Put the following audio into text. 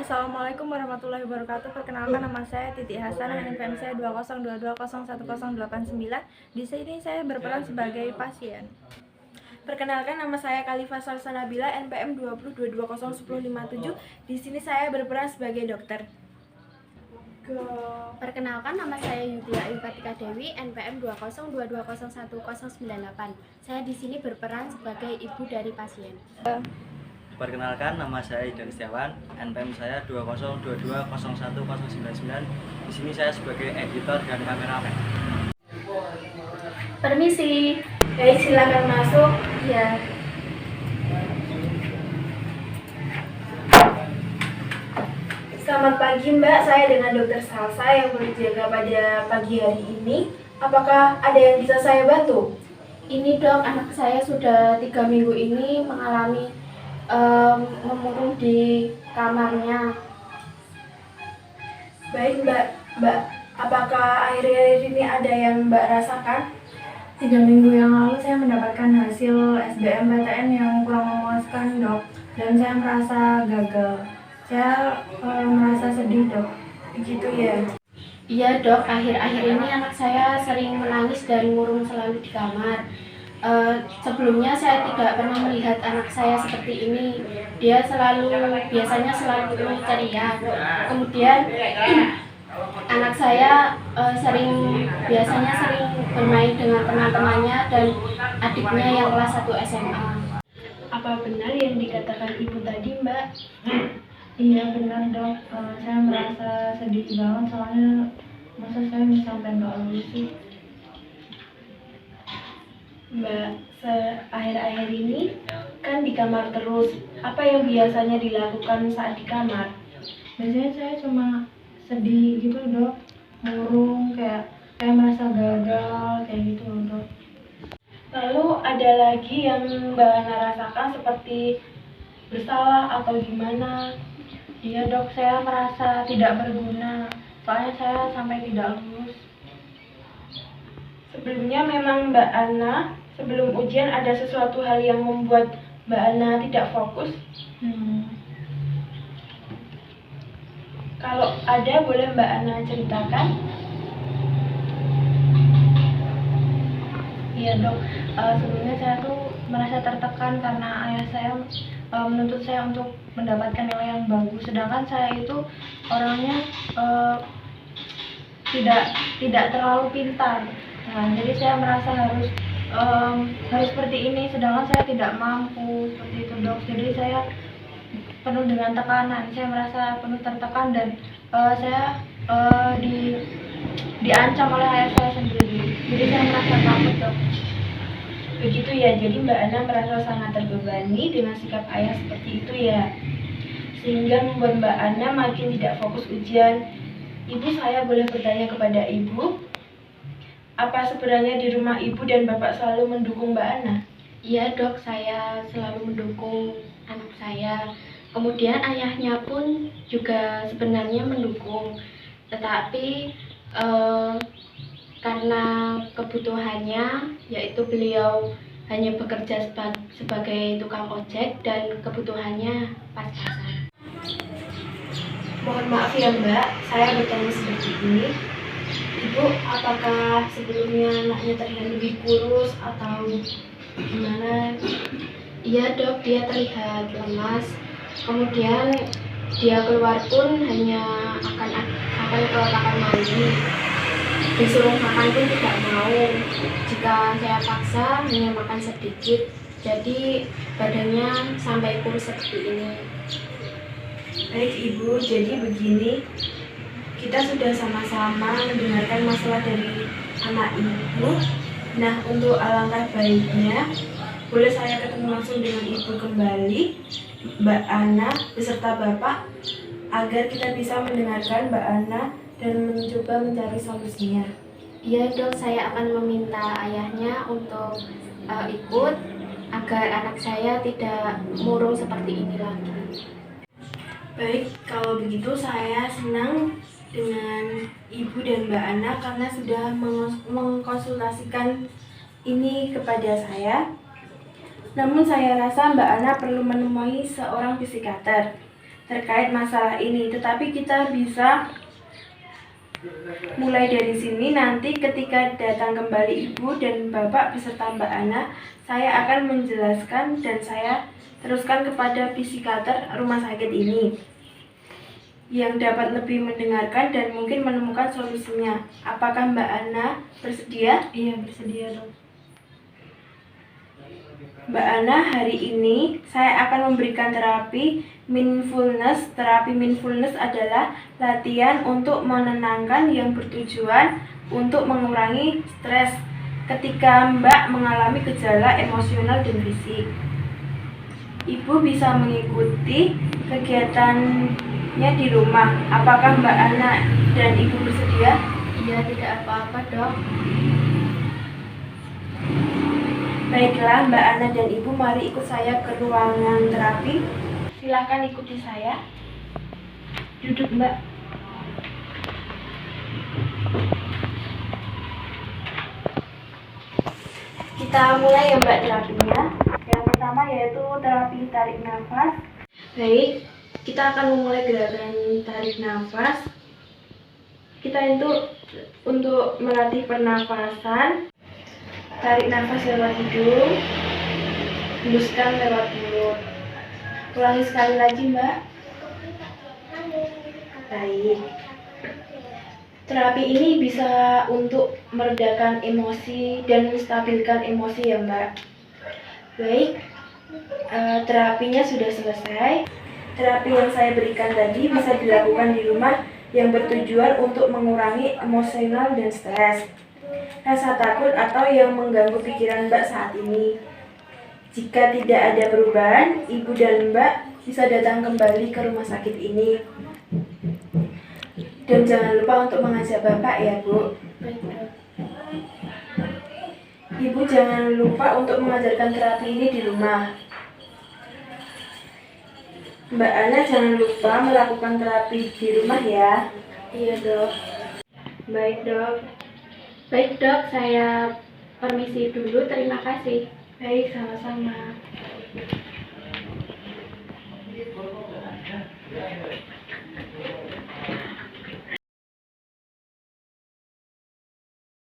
Assalamualaikum warahmatullahi wabarakatuh. Perkenalkan, nama saya Titi Hasanah, NPM saya 20220101089. Di sini saya berperan sebagai pasien. Perkenalkan, nama saya Khalifah Salsanabila, NPM 2022201057. Di sini saya berperan sebagai dokter. Perkenalkan, nama saya Yudia Ayu Kartika Dewi, NPM 202201098. Saya di sini berperan sebagai ibu dari pasien. Perkenalkan, nama saya Idan Setiawan, NPM saya 202201099. Di sini saya sebagai editor dan kameramen. Permisi. Baik, silakan masuk. Ya. Selamat pagi Mbak, saya dengan Dokter Salsa yang berjaga pada pagi hari ini. Apakah ada yang bisa saya bantu? Ini dok, anak saya sudah 3 minggu ini mengalami memurung di kamarnya. Baik Mbak, apakah akhir-akhir ini ada yang Mbak rasakan? 3 minggu yang lalu saya mendapatkan hasil SBMPTN yang kurang memuaskan dok, dan saya merasa gagal. Saya merasa sedih dok, begitu ya? Iya dok, akhir-akhir ini anak saya sering menangis dan murung selalu di kamar. Sebelumnya saya tidak pernah melihat anak saya seperti ini. Dia biasanya selalu ceria. Kemudian anak saya biasanya sering bermain dengan teman-temannya dan adiknya yang kelas 1 SMA. Apa benar yang dikatakan ibu tadi Mbak? Iya benar dok, saya merasa sedih banget soalnya masa saya bisa sampai nggak lulus sih. Mbak, akhir-akhir ini kan di kamar terus. Apa yang biasanya dilakukan saat di kamar? Biasanya saya cuma sedih gitu dok, murung, kayak merasa gagal kayak gitu dok. Lalu ada lagi yang Mbak Ana rasakan seperti bersalah atau gimana? Iya dok, saya merasa tidak berguna, soalnya saya sampai tidak lulus. Sebelumnya memang Mbak Ana, sebelum ujian ada sesuatu hal yang membuat Mbak Ana tidak fokus? Kalau ada, boleh Mbak Ana ceritakan? Iya dok, sebelumnya saya tuh merasa tertekan karena ayah saya menuntut saya untuk mendapatkan nilai yang bagus, sedangkan saya itu orangnya tidak terlalu pintar. Nah, jadi saya merasa harus seperti ini, sedangkan saya tidak mampu seperti itu dok. Jadi saya penuh dengan tekanan, saya merasa penuh tertekan dan saya diancam oleh ayah saya sendiri. Jadi saya merasa takut dok. Begitu ya, jadi Mbak Ana merasa sangat terbebani dengan sikap ayah seperti itu ya, sehingga membuat Mbak Ana makin tidak fokus ujian. Ibu, saya boleh bertanya kepada Ibu, apa sebenarnya di rumah Ibu dan Bapak selalu mendukung Mbak Ana? Iya dok, saya selalu mendukung anak saya. Kemudian ayahnya pun juga sebenarnya mendukung, tetapi karena kebutuhannya, yaitu beliau hanya bekerja sebagai tukang ojek dan kebutuhannya pas-pasan. Mohon maaf ya Mbak, saya bertanya seperti ini. Ibu, apakah sebelumnya anaknya terlihat lebih kurus atau gimana? Iya dok, dia terlihat lemas. Kemudian dia keluar pun hanya akan ke kamar mandi. Disuruh makan pun tidak mau. Jika saya paksa, hanya makan sedikit. Jadi badannya sampai kurus seperti ini. Baik Ibu, jadi begini, kita sudah sama-sama mendengarkan masalah dari anak Ibu. Nah, untuk alangkah baiknya, boleh saya ketemu langsung dengan Ibu kembali, Mbak Ana beserta Bapak, agar kita bisa mendengarkan Mbak Ana dan mencoba mencari solusinya. Iya dok, saya akan meminta ayahnya untuk ikut agar anak saya tidak murung seperti ini lagi. Baik, kalau begitu saya senang dengan Ibu dan Mbak Ana karena sudah mengkonsultasikan ini kepada saya. Namun saya rasa Mbak Ana perlu menemui seorang psikiater. terkait masalah ini. Tetapi kita bisa mulai dari sini. Nanti ketika datang kembali Ibu dan Bapak beserta Mbak Ana, saya akan menjelaskan dan saya teruskan kepada psikiater rumah sakit ini yang dapat lebih mendengarkan dan mungkin menemukan solusinya. Apakah Mbak Ana bersedia? Iya, bersedia, Dok. Mbak Ana, hari ini saya akan memberikan terapi mindfulness. Terapi mindfulness adalah latihan untuk menenangkan yang bertujuan untuk mengurangi stres ketika Mbak mengalami gejala emosional dan fisik. Ibu bisa mengikuti kegiatannya di rumah. Apakah Mbak Ana dan Ibu bersedia? Iya, tidak apa-apa, Dok. Baiklah, Mbak Ana dan Ibu, mari ikut saya ke ruangan terapi. Silakan ikuti saya. Duduk, Mbak. Kita mulai ya, Mbak, terapinya. Yang pertama yaitu terapi tarik nafas. Baik, kita akan memulai gerakan tarik nafas. Kita itu untuk melatih pernafasan. Tarik nafas lewat hidung, hembuskan lewat mulut. Ulangi sekali lagi, Mbak. Baik. Terapi ini bisa untuk meredakan emosi dan menstabilkan emosi ya, Mbak. Baik, terapinya sudah selesai. Terapi yang saya berikan tadi bisa dilakukan di rumah yang bertujuan untuk mengurangi emosional dan stres, rasa takut atau yang mengganggu pikiran Mbak saat ini. Jika tidak ada perubahan, Ibu dan Mbak bisa datang kembali ke rumah sakit ini. Dan jangan lupa untuk mengajak Bapak ya, Bu. Ibu jangan lupa untuk mengajarkan terapi ini di rumah. Mbak Ana jangan lupa melakukan terapi di rumah ya. Iya, Dok. Baik, Dok. Baik, Dok, saya permisi dulu. Terima kasih. Baik, sama-sama.